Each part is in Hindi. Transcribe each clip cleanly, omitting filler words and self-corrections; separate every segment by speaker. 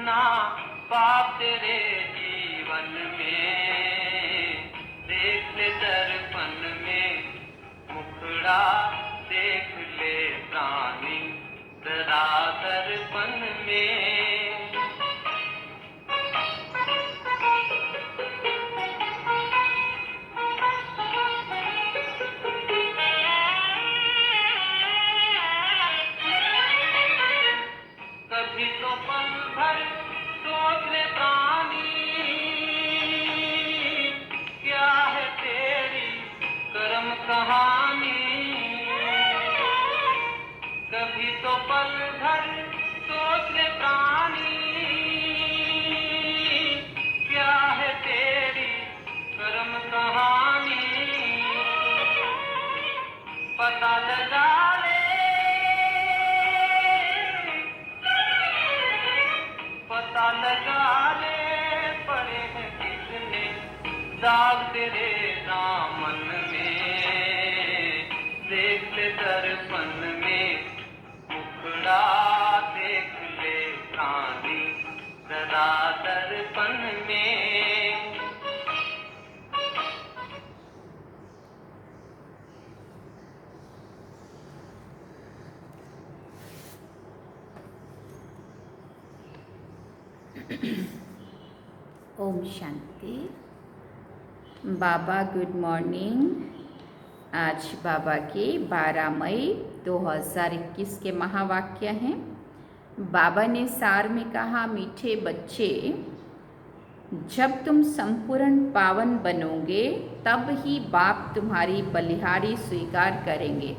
Speaker 1: कितना पाप तेरे जीवन में, देख ले दर्पण में मुखड़ा, देख ले प्राणी जरा दर्पण में। कभी तो पल भर सोच ले प्राणी, क्या है तेरी कर्म कहानी। कभी तो पल भर सोच ले प्राणी, क्या है तेरी कर्म कहानी। पता लगा ले, पता लगा ले, पड़े हैं कितने दाग तेरे दामन में, देख ले दर्पण में मुखड़ा, देख ले प्राणी जरा दर्पण में।
Speaker 2: ओम शांति। बाबा गुड मॉर्निंग। आज बाबा के 12 मई 2021 के महावाक्य हैं। बाबा ने सार में कहा, मीठे बच्चे, जब तुम संपूर्ण पावन बनोगे तब ही बाप तुम्हारी बलिहारी स्वीकार करेंगे।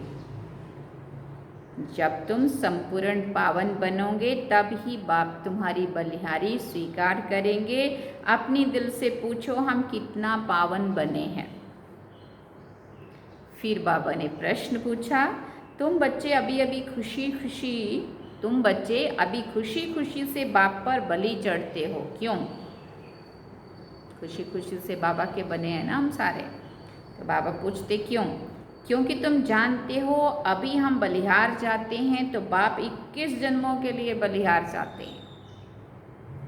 Speaker 2: जब तुम संपूर्ण पावन बनोगे तब ही बाप तुम्हारी बलिहारी स्वीकार करेंगे। अपनी दिल से पूछो, हम कितना पावन बने हैं। फिर बाबा ने प्रश्न पूछा, तुम बच्चे अभी खुशी खुशी से बाप पर बलि चढ़ते हो, क्यों? खुशी खुशी से बाबा के बने हैं ना हम सारे। तो बाबा पूछते क्यों? क्योंकि तुम जानते हो अभी हम बलिहार जाते हैं तो बाप 21 जन्मों के लिए बलिहार जाते हैं।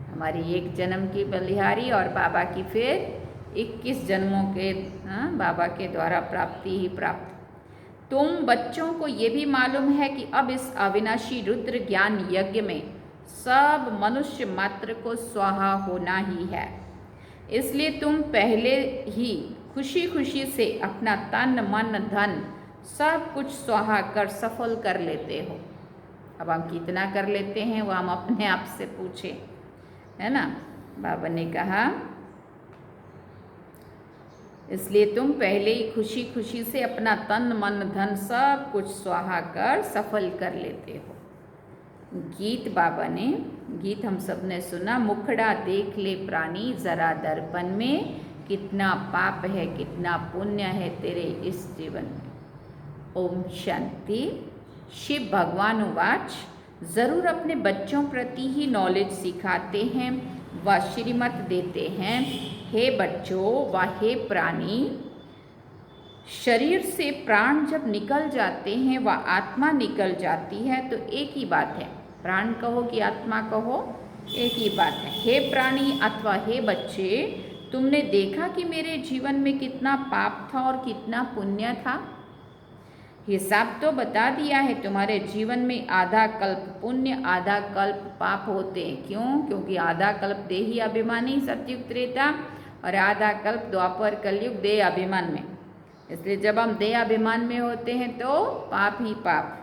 Speaker 2: हमारी एक जन्म की बलिहारी और बाबा की फिर 21 जन्मों के बाबा के द्वारा प्राप्ति ही प्राप्त। तुम बच्चों को ये भी मालूम है कि अब इस अविनाशी रुद्र ज्ञान यज्ञ में सब मनुष्य मात्र को स्वाहा होना ही है। इसलिए तुम पहले ही खुशी खुशी से अपना तन मन धन सब कुछ स्वाहा कर सफल कर लेते हो। अब हम कितना कर लेते हैं वो हम अपने आप से पूछें, है ना। बाबा ने कहा, इसलिए तुम पहले ही खुशी खुशी से अपना तन मन धन सब कुछ स्वाहा कर सफल कर लेते हो। गीत हम सब ने सुना, मुखड़ा देख ले प्राणी जरा दर्पण में, कितना पाप है कितना पुण्य है तेरे इस जीवन में। ओम शांति। शिव भगवान उवाच, जरूर अपने बच्चों प्रति ही नॉलेज सिखाते हैं व श्रीमत देते हैं। हे बच्चों व हे प्राणी, शरीर से प्राण जब निकल जाते हैं व आत्मा निकल जाती है तो एक ही बात है। प्राण कहो कि आत्मा कहो, एक ही बात है। हे प्राणी अथवा हे बच्चे, तुमने देखा कि मेरे जीवन में कितना पाप था और कितना पुण्य था। हिसाब तो बता दिया है। तुम्हारे जीवन में आधा कल्प पुण्य आधा कल्प पाप होते हैं। क्यों? क्योंकि आधा कल्प देही अभिमानी सतयुग त्रेता और आधा कल्प द्वापर कलयुग देह अभिमान में। इसलिए जब हम देह अभिमान में होते हैं तो पाप ही पाप।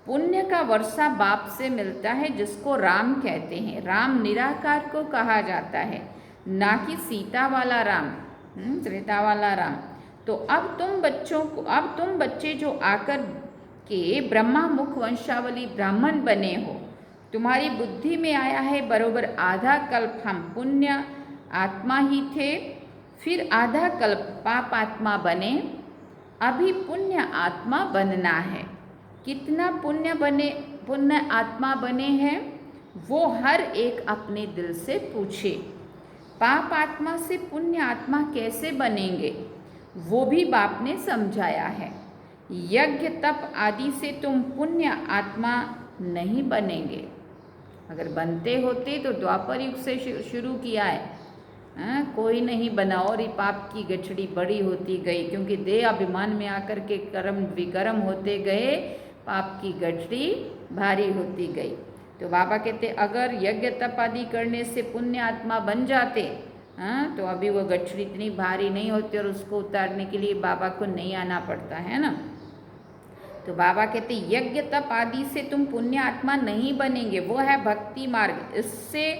Speaker 2: पुण्य का वर्षा बाप से मिलता है, जिसको राम कहते हैं। राम निराकार को कहा जाता है, ना कि सीता वाला राम, त्रेता वाला राम। तो अब तुम बच्चे जो आकर के ब्रह्मा मुख वंशावली ब्राह्मण बने हो, तुम्हारी बुद्धि में आया है बरोबर आधा कल्प हम पुण्य आत्मा ही थे, फिर आधा कल्प पाप आत्मा बने, अभी पुण्य आत्मा बनना है। कितना पुण्य आत्मा बने हैं वो हर एक अपने दिल से पूछे। पाप आत्मा से पुण्य आत्मा कैसे बनेंगे वो भी बाप ने समझाया है। यज्ञ तप आदि से तुम पुण्य आत्मा नहीं बनेंगे। अगर बनते होते तो द्वापर युग से शुरू किया है। कोई नहीं बना और ही पाप की गठड़ी बड़ी होती गई, क्योंकि देह अभिमान में आकर के कर्म विकर्म होते गए, पाप की गठड़ी भारी होती गई। तो बाबा कहते अगर यज्ञ तप आदि करने से पुण्य आत्मा बन जाते, तो अभी वो गठड़ी इतनी भारी नहीं होती और उसको उतारने के लिए बाबा को नहीं आना पड़ता है ना। तो बाबा कहते यज्ञ तप आदि से तुम पुण्य आत्मा नहीं बनेंगे, वो है भक्ति मार्ग। इससे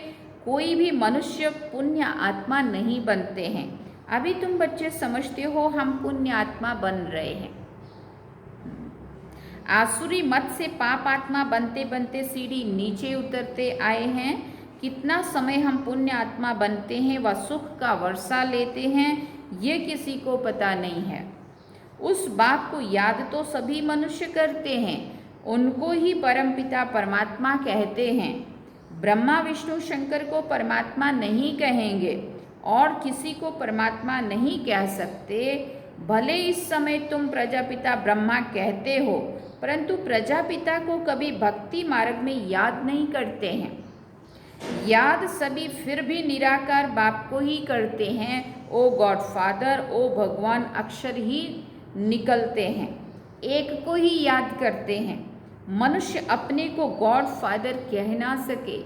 Speaker 2: कोई भी मनुष्य पुण्य आत्मा नहीं बनते हैं। अभी तुम बच्चे समझते हो हम पुण्य आत्मा बन रहे हैं। आसुरी मत से पाप आत्मा बनते बनते सीढ़ी नीचे उतरते आए हैं। कितना समय हम पुण्य आत्मा बनते हैं व सुख का वर्षा लेते हैं, ये किसी को पता नहीं है। उस बात को याद तो सभी मनुष्य करते हैं, उनको ही परमपिता परमात्मा कहते हैं। ब्रह्मा विष्णु शंकर को परमात्मा नहीं कहेंगे और किसी को परमात्मा नहीं कह सकते। भले इस समय तुम प्रजापिता ब्रह्मा कहते हो, परंतु प्रजापिता को कभी भक्ति मार्ग में याद नहीं करते हैं। याद सभी फिर भी निराकार बाप को ही करते हैं। ओ गॉड फादर, ओ भगवान अक्षर ही निकलते हैं, एक को ही याद करते हैं। मनुष्य अपने को गॉड फादर कह ना सके,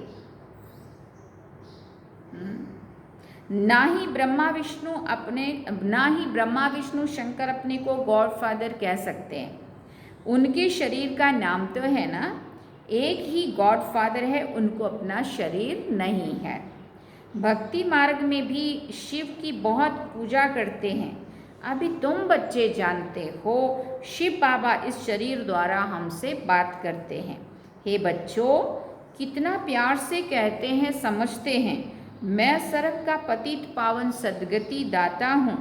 Speaker 2: ना ही ब्रह्मा विष्णु शंकर अपने को गॉड फादर कह सकते हैं। उनके शरीर का नाम तो है ना, एक ही गॉड फादर है, उनको अपना शरीर नहीं है। भक्ति मार्ग में भी शिव की बहुत पूजा करते हैं। अभी तुम बच्चे जानते हो शिव बाबा इस शरीर द्वारा हमसे बात करते हैं। हे बच्चों, कितना प्यार से कहते हैं, समझते हैं। मैं सर्व का पतित पावन सद्गति दाता हूँ।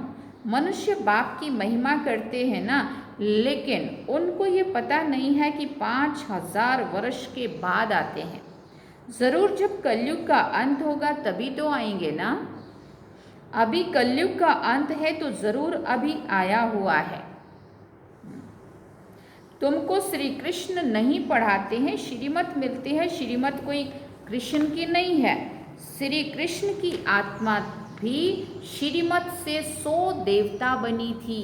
Speaker 2: मनुष्य बाप की महिमा करते हैं ना, लेकिन उनको ये पता नहीं है कि 5000 वर्ष के बाद आते हैं। ज़रूर जब कलयुग का अंत होगा तभी तो आएंगे ना। अभी कलयुग का अंत है तो ज़रूर अभी आया हुआ है। तुमको श्री कृष्ण नहीं पढ़ाते हैं, श्रीमत मिलती है। श्रीमत कोई कृष्ण की नहीं है, श्री कृष्ण की आत्मा भी श्रीमत से 100 देवता बनी थी।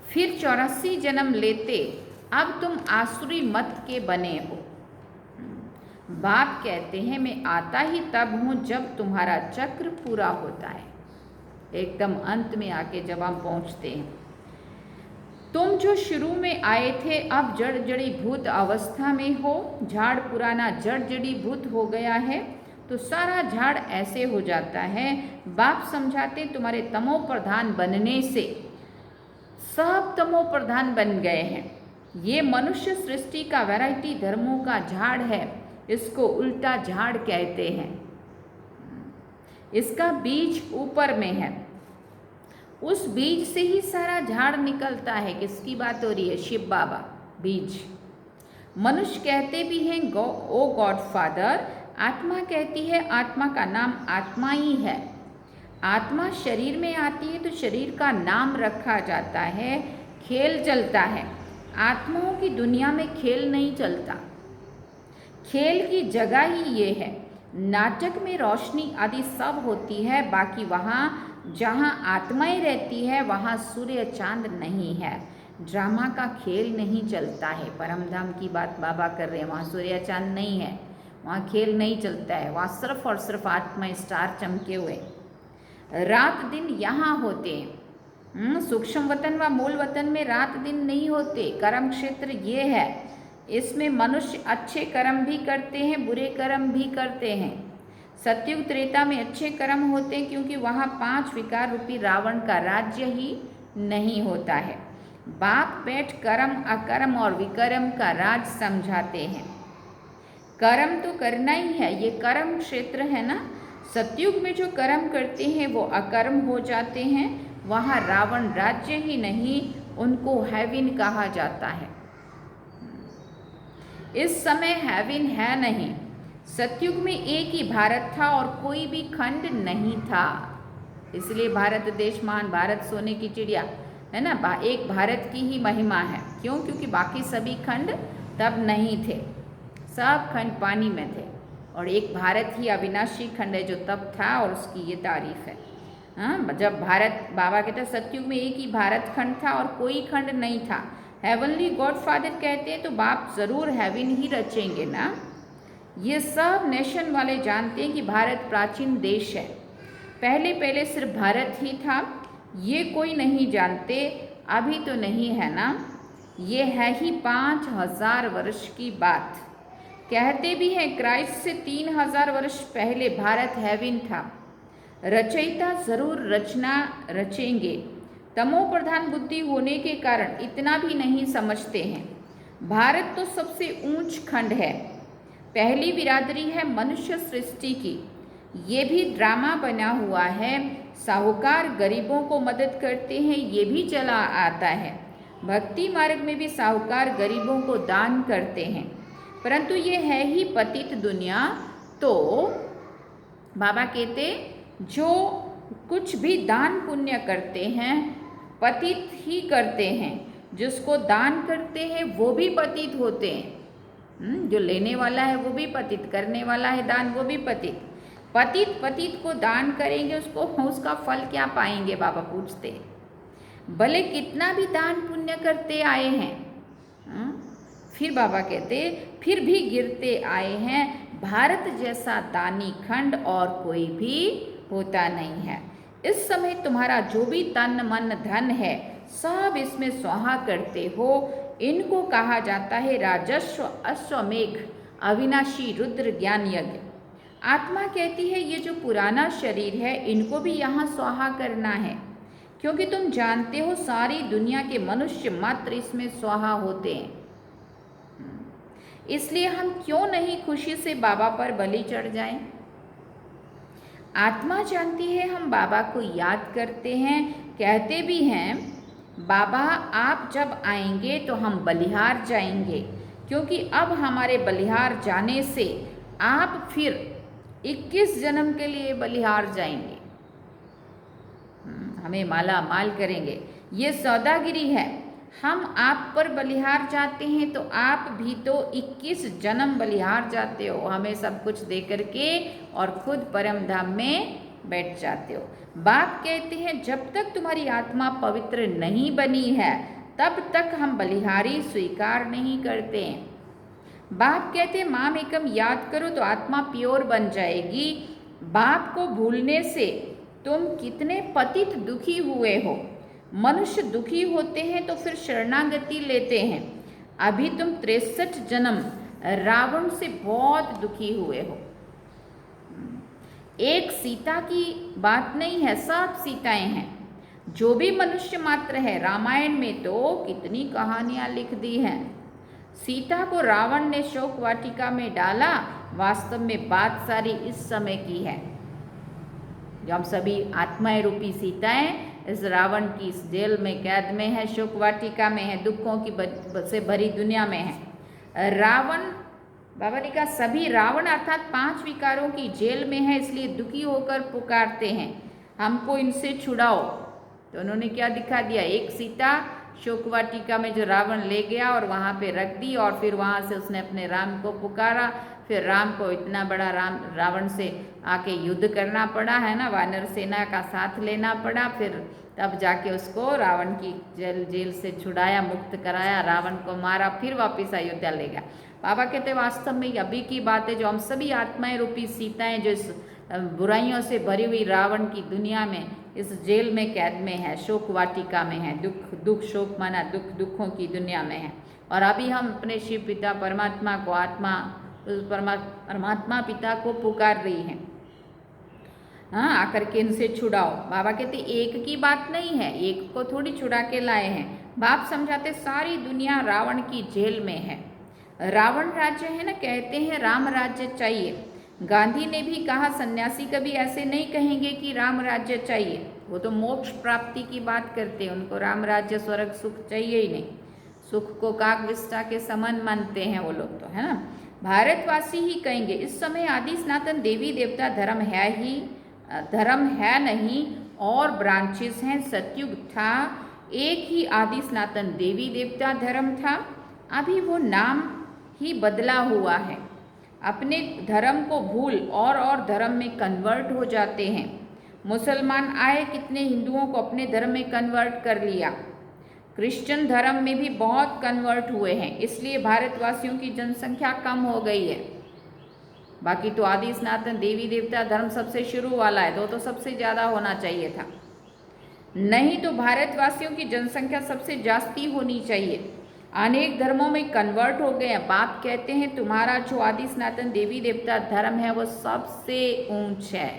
Speaker 2: फिर 84 जन्म लेते, अब तुम आसुरी मत के बने हो। बाप कहते हैं मैं आता ही तब हूँ जब तुम्हारा चक्र पूरा होता है, एकदम अंत में आके जब हम पहुँचते हैं। तुम जो शुरू में आए थे अब जड़ जड़ी भूत अवस्था में हो। झाड़ पुराना जड़ जड़ी भूत हो गया है तो सारा झाड़ ऐसे हो जाता है। बाप समझाते तुम्हारे तमो प्रधान बनने से सब तमो प्रधान बन गए हैं। ये मनुष्य सृष्टि का वैरायटी धर्मों का झाड़ है, इसको उल्टा झाड़ कहते हैं। इसका बीज ऊपर में है, उस बीज से ही सारा झाड़ निकलता है। किसकी बात हो रही है? शिव बाबा बीज। मनुष्य कहते भी हैं ओ गॉड फादर, आत्मा कहती है आत्मा का नाम आत्मा ही है। आत्मा शरीर में आती है तो शरीर का नाम रखा जाता है, खेल चलता है। आत्माओं की दुनिया में खेल नहीं चलता, खेल की जगह ही ये है। नाटक में रोशनी आदि सब होती है, बाकी वहाँ जहाँ आत्माएं रहती है वहाँ सूर्य चांद नहीं है। ड्रामा का खेल नहीं चलता है। परमधाम की बात बाबा कर रहे हैं, वहाँ सूर्य चांद नहीं है, वहाँ खेल नहीं चलता है। वहाँ सिर्फ और सिर्फ आत्मा स्टार चमके हुए। रात दिन यहाँ होते हैं। सूक्ष्म वतन व मूल वतन में रात दिन नहीं होते। कर्म क्षेत्र ये है, इसमें मनुष्य अच्छे कर्म भी करते हैं, बुरे कर्म भी करते हैं। सतयुग त्रेता में अच्छे कर्म होते हैं क्योंकि वहाँ 5 विकार रूपी रावण का राज्य ही नहीं होता है। बाप बैठ कर्म अकर्म और विकर्म का राज समझाते हैं। कर्म तो करना ही है, ये कर्म क्षेत्र है ना। सतयुग में जो कर्म करते हैं वो अकर्म हो जाते हैं, वहाँ रावण राज्य ही नहीं, उनको हेविन कहा जाता है। इस समय हेविन है नहीं। सतयुग में एक ही भारत था और कोई भी खंड नहीं था, इसलिए भारत देश महान, भारत सोने की चिड़िया है ना। एक भारत की ही महिमा है। क्यों? क्योंकि बाकी सभी खंड तब नहीं थे, सब खंड पानी में थे, और एक भारत ही अविनाशी खंड है जो तब था, और उसकी ये तारीफ है। हाँ, जब भारत, बाबा कहते हैं सतयुग में एक ही भारत खंड था और कोई खंड नहीं था। हेवनली गॉड फादर कहते हैं तो बाप ज़रूर हेवन ही रचेंगे ना। ये सब नेशन वाले जानते हैं कि भारत प्राचीन देश है, पहले पहले सिर्फ भारत ही था। ये कोई नहीं जानते, अभी तो नहीं है ना। ये है ही 5000 वर्ष की बात। कहते भी हैं क्राइस्ट से 3000 वर्ष पहले भारत हेवन था। रचयिता जरूर रचना रचेंगे। तमो प्रधान बुद्धि होने के कारण इतना भी नहीं समझते हैं। भारत तो सबसे ऊंच खंड है, पहली बिरादरी है मनुष्य सृष्टि की। ये भी ड्रामा बना हुआ है। साहूकार गरीबों को मदद करते हैं, ये भी चला आता है। भक्ति मार्ग में भी साहूकार गरीबों को दान करते हैं, परंतु ये है ही पतित दुनिया। तो बाबा कहते जो कुछ भी दान पुण्य करते हैं पतित ही करते हैं, जिसको दान करते हैं वो भी पतित होते हैं। जो लेने वाला है वो भी पतित, करने वाला है दान वो भी पतित। पतित को दान करेंगे उसको उसका फल क्या पाएंगे, बाबा पूछते हैं। भले कितना भी दान पुण्य करते आए हैं, फिर बाबा कहते फिर भी गिरते आए हैं। भारत जैसा दानी खंड और कोई भी होता नहीं है। इस समय तुम्हारा जो भी तन मन धन है सब इसमें स्वाहा करते हो। इनको कहा जाता है राजस्व अश्वमेघ अविनाशी रुद्र ज्ञान यज्ञ। आत्मा कहती है ये जो पुराना शरीर है इनको भी यहाँ स्वाहा करना है, क्योंकि तुम जानते हो सारी दुनिया के मनुष्य मात्र इसमें स्वाहा होते हैं। इसलिए हम क्यों नहीं खुशी से बाबा पर बलि चढ़ जाएं। आत्मा जानती है हम बाबा को याद करते हैं, कहते भी हैं बाबा आप जब आएंगे तो हम बलिहार जाएंगे, क्योंकि अब हमारे बलिहार जाने से आप फिर 21 जन्म के लिए बलिहार जाएंगे, हमें माला माल करेंगे। ये सौदागिरी है। हम आप पर बलिहार जाते हैं तो आप भी तो 21 जन्म बलिहार जाते हो, हमें सब कुछ दे करके, और खुद परम धाम में बैठ जाते हो। बाप कहते हैं जब तक तुम्हारी आत्मा पवित्र नहीं बनी है तब तक हम बलिहारी स्वीकार नहीं करते हैं। बाप कहते हैं माम एकम याद करो तो आत्मा प्योर बन जाएगी। बाप को भूलने से तुम कितने पतित दुखी हुए हो। मनुष्य दुखी होते हैं तो फिर शरणागति लेते हैं। अभी तुम 63 जन्म रावण से बहुत दुखी हुए हो। एक सीता की बात नहीं है, सब सीताएं हैं। जो भी मनुष्य मात्र है, रामायण में तो कितनी कहानियां लिख दी हैं। सीता को रावण ने शोक वाटिका में डाला, वास्तव में बात सारी इस समय की है। जो हम सभी आत्माएं रूपी सीताएं इस रावण की इस जेल में कैद में है, शोक वाटिका में है, दुखों की से भरी दुनिया में है। रावण, बाबा ने कहा सभी रावण अर्थात 5 विकारों की जेल में है, इसलिए दुखी होकर पुकारते हैं हमको इनसे छुड़ाओ। तो उन्होंने क्या दिखा दिया, एक सीता शोक वाटिका में जो रावण ले गया और वहाँ पे रख दी, और फिर वहाँ से उसने अपने राम को पुकारा। फिर राम को इतना बड़ा रावण से आके युद्ध करना पड़ा है ना, वानर सेना का साथ लेना पड़ा। फिर तब जाके उसको रावण की जेल से छुड़ाया, मुक्त कराया, रावण को मारा, फिर वापस अयोध्या ले गया। बाबा कहते वास्तव में अभी की बात है, जो हम सभी आत्माएं रूपी सीताएं जो इस बुराइयों से भरी हुई रावण की दुनिया में इस जेल में कैद में है, शोक वाटिका में है, दुख शोक माना दुखों की दुनिया में है। और अभी हम अपने शिव पिता परमात्मा को परमात्मा पिता को पुकार रही हैं, हाँ आकर के इनसे छुड़ाओ। बाबा कहते एक की बात नहीं है, एक को थोड़ी छुड़ा के लाए हैं। बाप समझाते सारी दुनिया रावण की जेल में है। रावण राज्य है ना, कहते हैं राम राज्य चाहिए। गांधी ने भी कहा सन्यासी कभी ऐसे नहीं कहेंगे कि राम राज्य चाहिए, वो तो मोक्ष प्राप्ति की बात करते हैं, उनको राम राज्य स्वर्ग सुख चाहिए ही नहीं। सुख को काग विष्टा के समान मानते हैं वो लोग, तो है ना। भारतवासी ही कहेंगे इस समय आदि सनातन देवी देवता धर्म है नहीं, और ब्रांचेस हैं। सतयुग था, एक ही आदि सनातन देवी देवता धर्म था। अभी वो नाम ही बदला हुआ है। अपने धर्म को भूल और धर्म में कन्वर्ट हो जाते हैं। मुसलमान आए, कितने हिंदुओं को अपने धर्म में कन्वर्ट कर लिया। क्रिश्चियन धर्म में भी बहुत कन्वर्ट हुए हैं, इसलिए भारतवासियों की जनसंख्या कम हो गई है। बाकी तो आदि सनातन देवी देवता धर्म सबसे शुरू वाला है, तो सबसे ज़्यादा होना चाहिए था। नहीं तो भारतवासियों की जनसंख्या सबसे जास्ती होनी चाहिए। अनेक धर्मों में कन्वर्ट हो गए हैं। बाप कहते हैं तुम्हारा जो आदि सनातन देवी देवता धर्म है वो सबसे ऊंच है।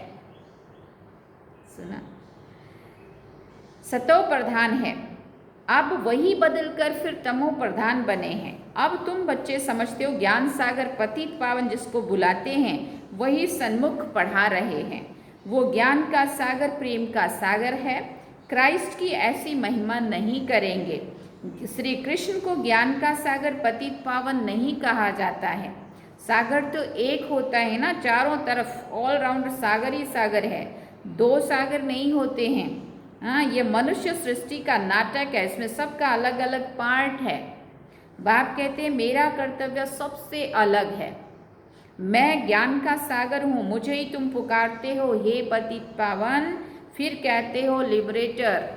Speaker 2: सुना, सतो प्रधान है, अब वही बदलकर फिर तमो प्रधान बने हैं। अब तुम बच्चे समझते हो ज्ञान सागर पतित पावन जिसको बुलाते हैं वही सन्मुख पढ़ा रहे हैं। वो ज्ञान का सागर, प्रेम का सागर है। क्राइस्ट की ऐसी महिमा नहीं करेंगे। श्री कृष्ण को ज्ञान का सागर, पतित पावन नहीं कहा जाता है। सागर तो एक होता है ना, चारों तरफ ऑल राउंड सागर ही सागर है, दो सागर नहीं होते हैं। हाँ, ये मनुष्य सृष्टि का नाटक है, इसमें सबका अलग अलग पार्ट है। बाप कहते हैं मेरा कर्तव्य सबसे अलग है। मैं ज्ञान का सागर हूँ, मुझे ही तुम पुकारते हो हे पतित पावन, फिर कहते हो लिबरेटर।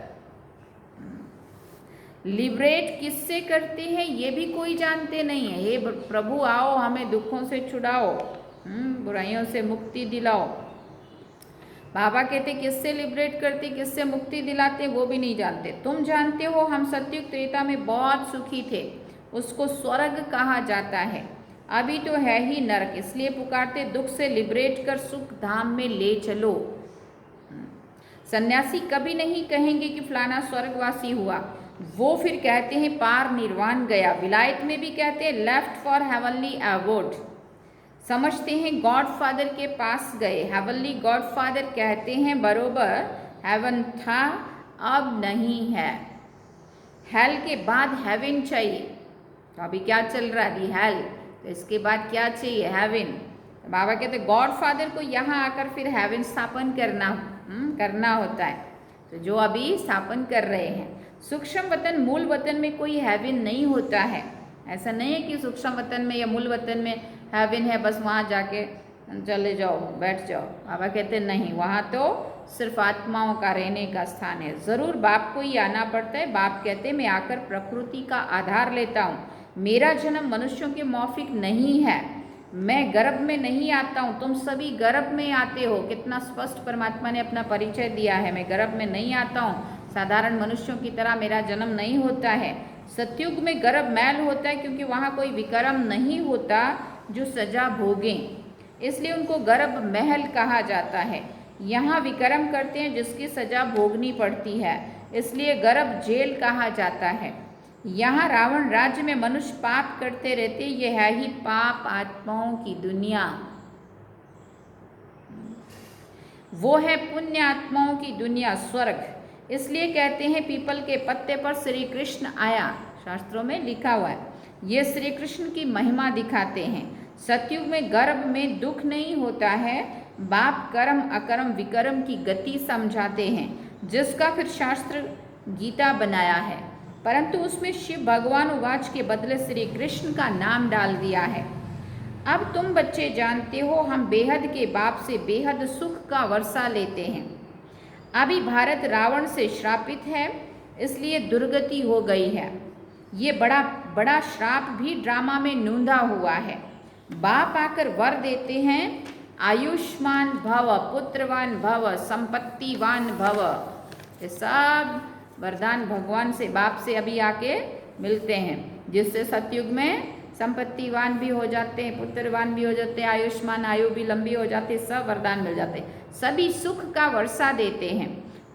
Speaker 2: लिबरेट किससे करते हैं ये भी कोई जानते नहीं है। हे प्रभु आओ हमें दुखों से छुड़ाओ, बुराइयों से मुक्ति दिलाओ। बाबा कहते किससे लिबरेट करते, किससे मुक्ति दिलाते वो भी नहीं जानते। तुम जानते हो हम सतयुग त्रेता में बहुत सुखी थे, उसको स्वर्ग कहा जाता है। अभी तो है ही नरक, इसलिए पुकारते दुख से लिबरेट कर सुख धाम में ले चलो। सन्यासी कभी नहीं कहेंगे कि फलाना स्वर्गवासी हुआ, वो फिर कहते हैं पार निर्वाण गया। विलायत में भी कहते हैं लेफ्ट फॉर हेवनली अवॉर्ड, समझते हैं गॉड फादर के पास गए। हेवनली गॉड फादर कहते हैं बरोबर हेवन था अब नहीं है, हेल के बाद हेवन चाहिए। तो अभी क्या चल रहा है, दी हेल, तो इसके बाद क्या चाहिए, हेवन। तो बाबा कहते गॉड फादर को यहाँ आकर फिर हेवन स्थापन करना होता है, तो जो अभी स्थापन कर रहे हैं। सूक्ष्म वतन मूल वतन में कोई हेवन नहीं होता है। ऐसा नहीं है कि सूक्ष्म वतन में या मूल वतन में हेवन है, बस वहाँ जाके चले जाओ बैठ जाओ। बाबा कहते नहीं, वहाँ तो सिर्फ आत्माओं का रहने का स्थान है। ज़रूर बाप को ही आना पड़ता है। बाप कहते मैं आकर प्रकृति का आधार लेता हूँ, मेरा जन्म मनुष्यों के मौफिक नहीं है, मैं गर्भ में नहीं आता हूँ, तुम सभी गर्भ में आते हो। कितना स्पष्ट परमात्मा ने अपना परिचय दिया है, मैं गर्भ में नहीं आता हूँ, साधारण मनुष्यों की तरह मेरा जन्म नहीं होता है। सतयुग में गर्भ मैल होता है क्योंकि वहाँ कोई विक्रम नहीं होता जो सजा भोगें, इसलिए उनको गर्भ महल कहा जाता है। यहाँ विक्रम करते हैं जिसकी सजा भोगनी पड़ती है, इसलिए गर्भ जेल कहा जाता है। यहाँ रावण राज्य में मनुष्य पाप करते रहते, ये है ही पाप आत्माओं की दुनिया। वो है पुण्य आत्माओं की दुनिया, स्वर्ग। इसलिए कहते हैं पीपल के पत्ते पर श्री कृष्ण आया, शास्त्रों में लिखा हुआ है। ये श्री कृष्ण की महिमा दिखाते हैं। सतयुग में गर्भ में दुख नहीं होता है, बाप कर्म अकर्म विकर्म की गति समझाते हैं, जिसका फिर शास्त्र गीता बनाया है। परंतु उसमें शिव भगवान उवाच के बदले श्री कृष्ण का नाम डाल दिया है। अब तुम बच्चे जानते हो हम बेहद के बाप से बेहद सुख का वर्षा लेते हैं। अभी भारत रावण से श्रापित है, इसलिए दुर्गति हो गई है। ये बड़ा श्राप भी ड्रामा में नूंदा हुआ है। बाप आकर वर देते हैं आयुष्मान भव, पुत्रवान भव, संपत्तिवान भव। ये सब वरदान भगवान से, बाप से अभी आके मिलते हैं, जिससे सतयुग में संपत्तिवान भी हो जाते हैं, पुत्रवान भी हो जाते हैं, आयुष्मान, आयु भी लंबी हो जाती है, सब वरदान मिल जाते हैं। सभी सुख का वर्षा देते हैं,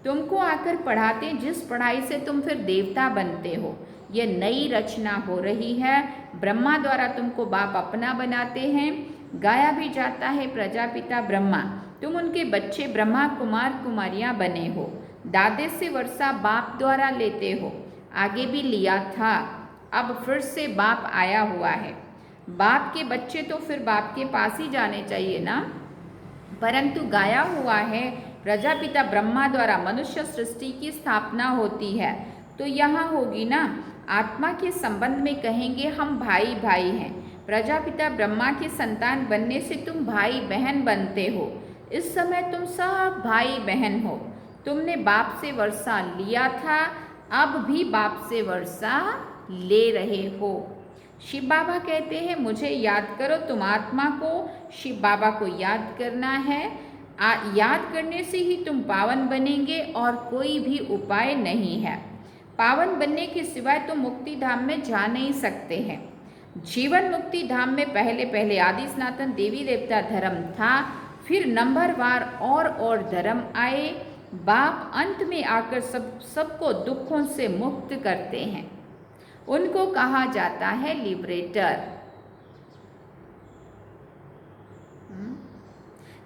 Speaker 2: तुमको आकर पढ़ाते हैं, जिस पढ़ाई से तुम फिर देवता बनते हो। ये नई रचना हो रही है, ब्रह्मा द्वारा तुमको बाप अपना बनाते हैं। गाया भी जाता है प्रजापिता ब्रह्मा, तुम उनके बच्चे ब्रह्मा कुमार कुमारियाँ बने हो। दादे से वर्षा बाप द्वारा लेते हो, आगे भी लिया था, अब फिर से बाप आया हुआ है। बाप के बच्चे तो फिर बाप के पास ही जाने चाहिए ना। परंतु गाया हुआ है प्रजापिता ब्रह्मा द्वारा मनुष्य सृष्टि की स्थापना होती है, तो यहाँ होगी ना। आत्मा के संबंध में कहेंगे हम भाई भाई हैं, प्रजापिता ब्रह्मा की संतान बनने से तुम भाई बहन बनते हो। इस समय तुम सब भाई बहन हो। तुमने बाप से वर्षा लिया था, अब भी बाप से वर्षा ले रहे हो। शिव बाबा कहते हैं मुझे याद करो। तुम आत्मा को शिव बाबा को याद करना है। याद करने से ही तुम पावन बनेंगे और कोई भी उपाय नहीं है। पावन बनने के सिवाय तुम मुक्ति धाम में जा नहीं सकते हैं। जीवन मुक्ति धाम में पहले पहले आदि सनातन देवी देवता धर्म था, फिर नंबरवार और धर्म आए। बाप अंत में आकर सबको दुखों से मुक्त करते हैं। उनको कहा जाता है लिबरेटर।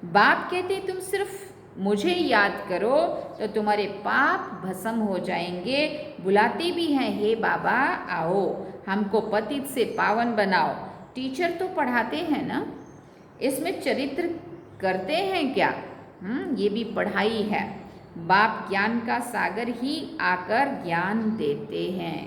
Speaker 2: बाप कहते तुम सिर्फ मुझे याद करो तो तुम्हारे पाप भस्म हो जाएंगे। बुलाते भी हैं हे बाबा आओ हमको पतित से पावन बनाओ। टीचर तो पढ़ाते हैं ना, इसमें चरित्र करते हैं क्या? ये भी पढ़ाई है। बाप ज्ञान का सागर ही आकर ज्ञान देते हैं।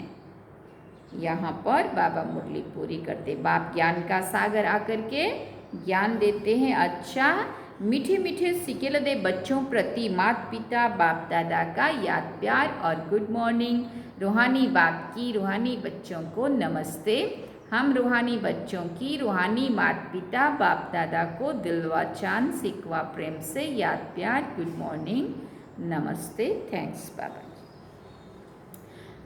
Speaker 2: यहाँ पर बाबा मुरली पूरी करते, बाप ज्ञान का सागर आकर के ज्ञान देते हैं। अच्छा, मीठे मीठे सिकेल दे बच्चों प्रति माता पिता बाप दादा का याद प्यार और गुड मॉर्निंग। रूहानी बाप की रूहानी बच्चों को नमस्ते। हम रूहानी बच्चों की रूहानी माता पिता बाप दादा को दिलवा चांद सिकवा प्रेम से याद प्यार गुड मॉर्निंग नमस्ते। थैंक्स बाबा।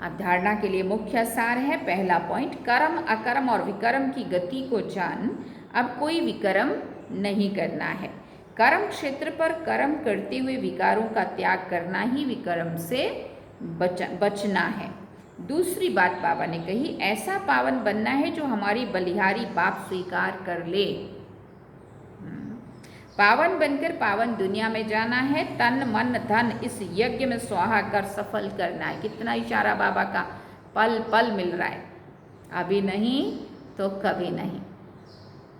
Speaker 2: अब धारणा के लिए मुख्य सार है। पहला पॉइंट, कर्म अकर्म और विकर्म की गति को जान। अब कोई विकर्म नहीं करना है। कर्म क्षेत्र पर कर्म करते हुए विकारों का त्याग करना ही विकर्म से बचना है। दूसरी बात बाबा ने कही, ऐसा पावन बनना है जो हमारी बलिहारी बाप स्वीकार कर ले। पावन बनकर पावन दुनिया में जाना है। तन मन धन इस यज्ञ में स्वाहा कर सफल करना है। कितना इशारा बाबा का पल पल मिल रहा है। अभी नहीं तो कभी नहीं।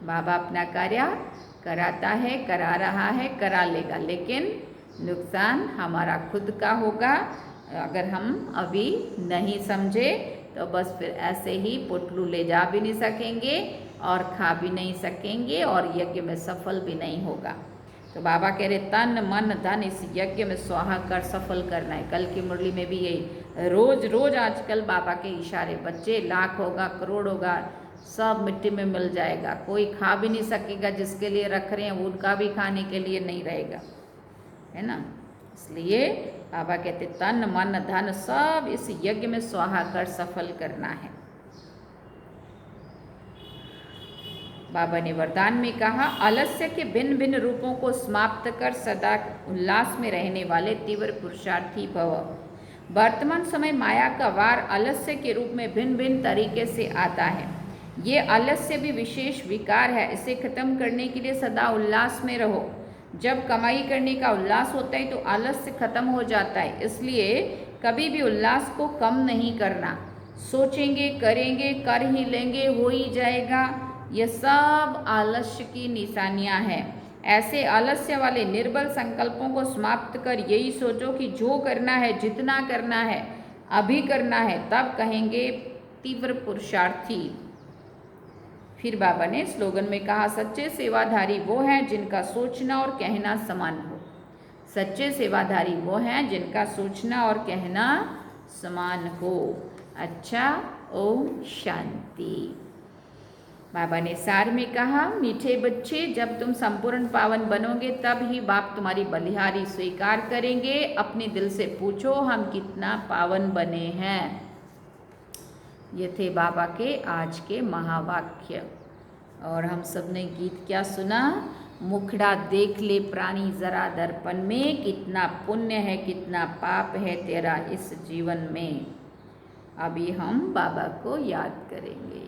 Speaker 2: बाबा अपना कार्य कराता है, करा रहा है, करा लेगा, लेकिन नुकसान हमारा खुद का होगा। अगर हम अभी नहीं समझे तो बस फिर ऐसे ही पोटलू ले जा भी नहीं सकेंगे और खा भी नहीं सकेंगे और यज्ञ में सफल भी नहीं होगा। तो बाबा कह रहे तन मन धन इस यज्ञ में स्वाहा कर सफल करना है। कल की मुरली में भी यही रोज रोज आजकल बाबा के इशारे, बच्चे लाख होगा करोड़ होगा सब मिट्टी में मिल जाएगा। कोई खा भी नहीं सकेगा, जिसके लिए रख रहे हैं उनका भी खाने के लिए नहीं रहेगा, है ना। इसलिए बाबा कहते तन मन धन सब इस यज्ञ में स्वाहा कर सफल करना है। बाबा ने वरदान में कहा, आलस्य के भिन्न भिन्न रूपों को समाप्त कर सदा उल्लास में रहने वाले तीव्र पुरुषार्थी भव। वर्तमान समय माया का वार आलस्य के रूप में भिन्न भिन्न तरीके से आता है। ये आलस्य भी विशेष विकार है। इसे खत्म करने के लिए सदा उल्लास में रहो। जब कमाई करने का उल्लास होता है तो आलस्य खत्म हो जाता है। इसलिए कभी भी उल्लास को कम नहीं करना। सोचेंगे करेंगे कर ही लेंगे हो ही जाएगा, ये सब आलस्य की निशानियां हैं। ऐसे आलस्य वाले निर्बल संकल्पों को समाप्त कर यही सोचो कि जो करना है जितना करना है अभी करना है, तब कहेंगे तीव्र पुरुषार्थी। फिर बाबा ने स्लोगन में कहा, सच्चे सेवाधारी वो हैं जिनका सोचना और कहना समान हो। सच्चे सेवाधारी वो हैं जिनका सोचना और कहना समान हो। अच्छा, ओम शांति। बाबा ने सार में कहा, मीठे बच्चे जब तुम संपूर्ण पावन बनोगे तब ही बाप तुम्हारी बलिहारी स्वीकार करेंगे। अपने दिल से पूछो हम कितना पावन बने हैं। ये थे बाबा के आज के महावाक्य। और हम सब ने गीत क्या सुना? मुखड़ा देख ले प्राणी जरा दर्पण में, कितना पुण्य है कितना पाप है तेरा इस जीवन में। अभी हम बाबा को याद करेंगे।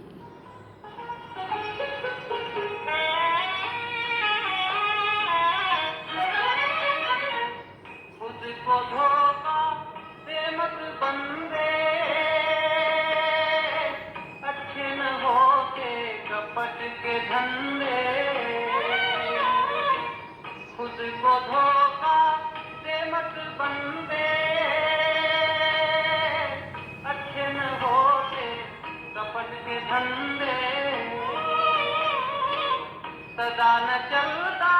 Speaker 1: खुद को धोखा दे मत बंदे, अच्छे न होके कपट के धंधे। खुद को धोखा दे मत बंदे, अच्छे न होके कपट के धंधे। चलता,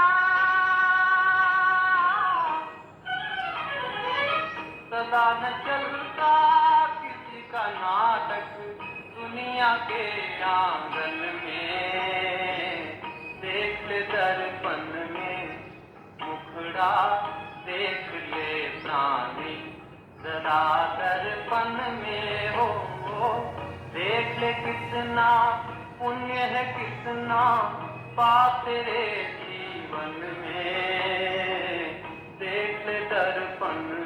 Speaker 1: सदा न चलता किसी का नाटक दुनिया के आंगन में। देख ले दर्पण में मुखड़ा, देख ले प्राणी जरा दर्पण में हो। देख ले कितना पुण्य है, कितना पाप तेरे जीवन में। देख ले दर्पण